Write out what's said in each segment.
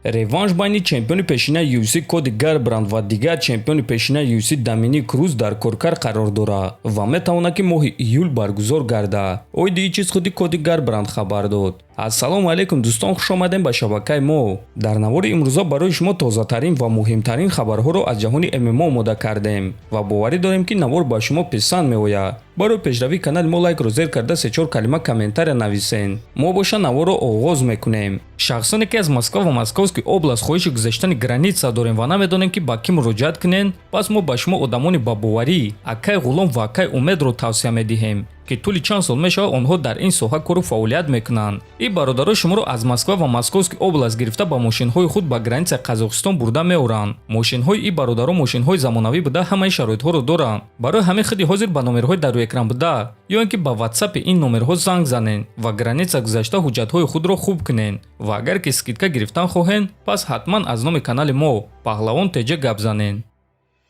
реванш байни чемпиони пешинаи UFC Коди Гарбранд ва дигар чемпиони пешинаи UFC Доминик Круз дар коркар қарор дорад ва метавонад ки моҳи июл баргузор гардад. Оиди чиз худи Коди Гарбранд хабар дод. Ассалому алайкум дӯстон, хуш омадем ба шабакаи мо. Дар навори имрӯза барои шумо тозатарин ва муҳимтарин хабарҳоро аз ҷаҳони ММО омода кардем ва боварӣ дорем ки навор ба шумо писанд меояд. Барои пешравии канали мо лайкро зер карда 3-4 калима комментария нависен. Мо боша наворро оғоз мекунем. шахсоне ки аз Москва ва Московский област хоҳиши гузаштани граница дорем ва намедонем ки ба кӣ муроҷиат кунем, пас мо ба шумо одамони бабоварӣ, акай ғулом ва акай умедро тавсия медиҳем ки тӯли чанд сол мешавад онҳо дар ин соҳа кору фаъолият мекунанд. ин бародаро шуморо аз Москва ва Московский област гирифта ба мошинҳои худ ба границаи Қазоқистон бурда меоранд. мошинҳои ин бародаро мошинҳои замонавӣ буда ҳамаи шароитҳоро доранд. барои ҳамин худи ҳозир ба номерҳои дар рӯи экран буда ё ин ки ба WhatsApp ин номерҳо занг занен ва граница гузашта ҳуҷҷатҳои худро хуб кунен ва агар ки скидка гирифтан хоҳен, пас ҳатман аз номи канали мо Паҳлавон теҷа гап занен.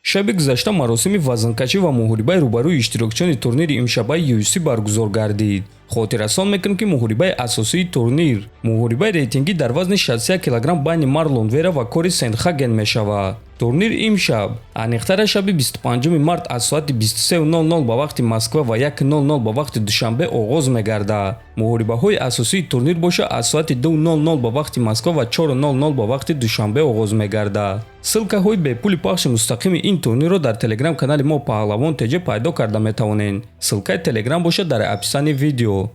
шаби гузашта маросими вазнкашӣ ва муҳорибаи рӯбарӯи иштирокчиёни турнири имшабаи UFC баргузор гардид. хотиррасон мекунем ки муҳорибаи асосии турнир, муҳорибаи рейтингӣ дар вазни 61 кг байни Марлон Вера ва Кори Сентхаген мешавад. турнир имшаб аниқтара шаби 25 март аз соати 23:00 ба вақти Москва ва 1:00 ба вақти душанбе оғоз мегардад. муҳорибаҳои асосии турнир боша аз соати 2:00 ба вақти Москва ва 4:00 ба вақти душанбе оғоз мегардад. ссилкаҳои бепули пахши мустақими ин турнирро дар телеграм канали мо Паҳлавон теҷа пайдо карда метавонен. ссилкаи телеграм бошад дар описани видео.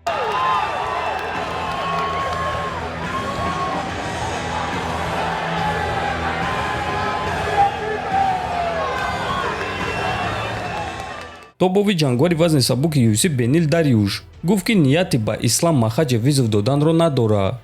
тобови ҷангвари вазни сабуки UFC Бенил Дарюш гуфт ки нияти ба Ислам Махачев визов доданро надорад.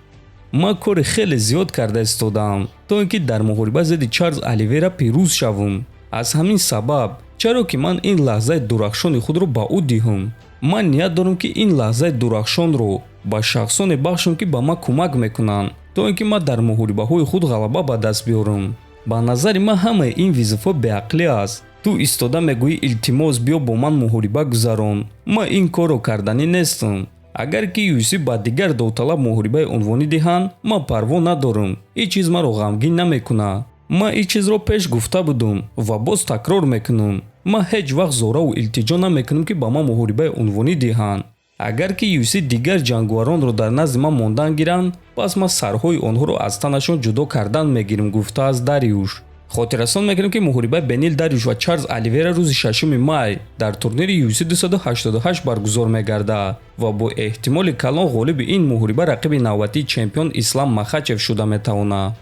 ман кори хеле зиёд карда истодам то ин ки дар муҳориба зидди Чарлз Оливера пирӯз шавам. аз ҳамин сабаб чаро ки ман ин лаҳзаи дурахшони худро ба ӯ диҳам. ман ният дорам ки ин лаҳзаи дурахшонро ба шахсоне бахшам ки ба ман кӯмак мекунанд то ин ки ман дар муҳорибаҳои худ ғалаба ба даст биёрам. ба назари ман ҳамаи ин визовҳо беақлӣ аст. ту истода мегӯӣ илтимос биё бо ман муҳориба гузарон. ман ин корро карданӣ нестам. агар ки UFC ба дигар довталаб муҳорибаи унвонӣ диҳанд, ман парво надорам. ин чиз маро ғамгин намекунад. ман ин чизро пеш гуфта будам ва боз такрор мекунам. ман ҳеҷ вақт зораву илтиҷо намекунам ки ба ман муҳорибаи унвонӣ диҳанд. агар ки UFC дигар ҷангваронро дар назди ман мондан гиранд, пас ман сарҳои онҳоро аз танашон ҷудо кардан мегирам, гуфтааст Дарюш. хотиррасон мекунем ки муҳорибаи Бенил Дарюш ва Чарлз Оливера рӯзи 6 май дар турнири UFC 288 баргузор мегардад ва бо эҳтимоли калон ғолиби ин муҳориба рақиби навбатии чемпион Ислам Махачев шуда метавонад.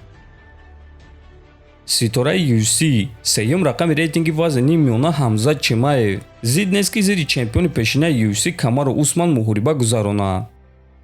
ситораи UFC сеюм рақами рейтинги вазни нимёна Ҳамзат Чимаев зид нест ки зидди чемпиони пешинаи UFC Камару Усман муҳориба гузаронад.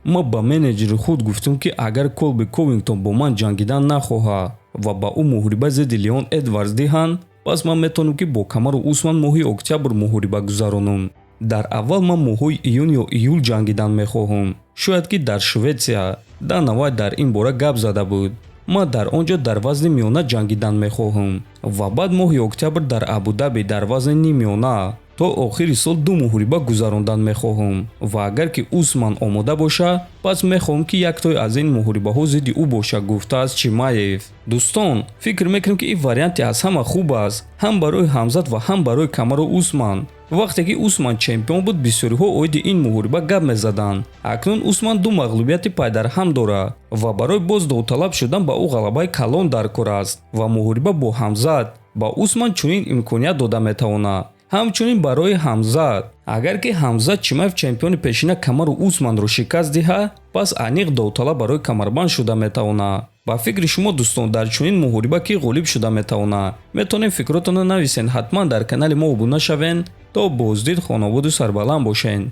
ман ба менеҷери худ гуфтам ки агар Колби Ковингтон бо ман ҷангидан нахоҳад ва ба ӯ муҳориба зидди Леон Эдвардс диҳанд, пас ман метавонам ки бо Камару Усман моҳи октябр муҳориба гузаронам. дар аввал ман моҳҳои июн ё июл ҷангидан мехоҳам, шояд ки дар Шветсия. Дана Вайт дар ин бора гап зада буд. ман дар он ҷо дар вазни миёна ҷангидан мехоҳам ва баъд моҳи октябр дар Абу-Даби дар вазни нимёна то охири сол 2 муҳориба гузарондан мехоҳам ва агар ки Усман омода боша, пас мехоҳам ки яктои аз ин муҳорибаҳо зидди ӯ боша, гуфтааст Чимаев. дӯстон, фикр мекунам ки ин варианти аз ҳама хуб аст, ҳам барои Ҳамзат ва ҳам барои Камару Усман. вақте ки Усман чемпион буд, бисёриҳо оиди ин муҳориба гап мезаданд. акнун Усман 2 мағлубияти пайдарҳам дорад ва барои боз довталаб шудан ба ӯ ғалабаи калон дар кор аст ва муҳориба бо Ҳамзат ба Усман чунин имконият дода метавонад. ҳамчунин барои Ҳамзат, агар ки Ҳамзат Чимаев чемпиони пешина Камару Усманро шикаст диҳад, пас аниқ довталаб барои камарбанд шуда метавонад. ба фикри шумо дӯстон, дар чунин муҳориба кӣ ғолиб шуда метавонад? метавонед фикротонро нависен. ҳатман дар канали мо обуна шавен. то боздид, хонободу сарбаланд бошен.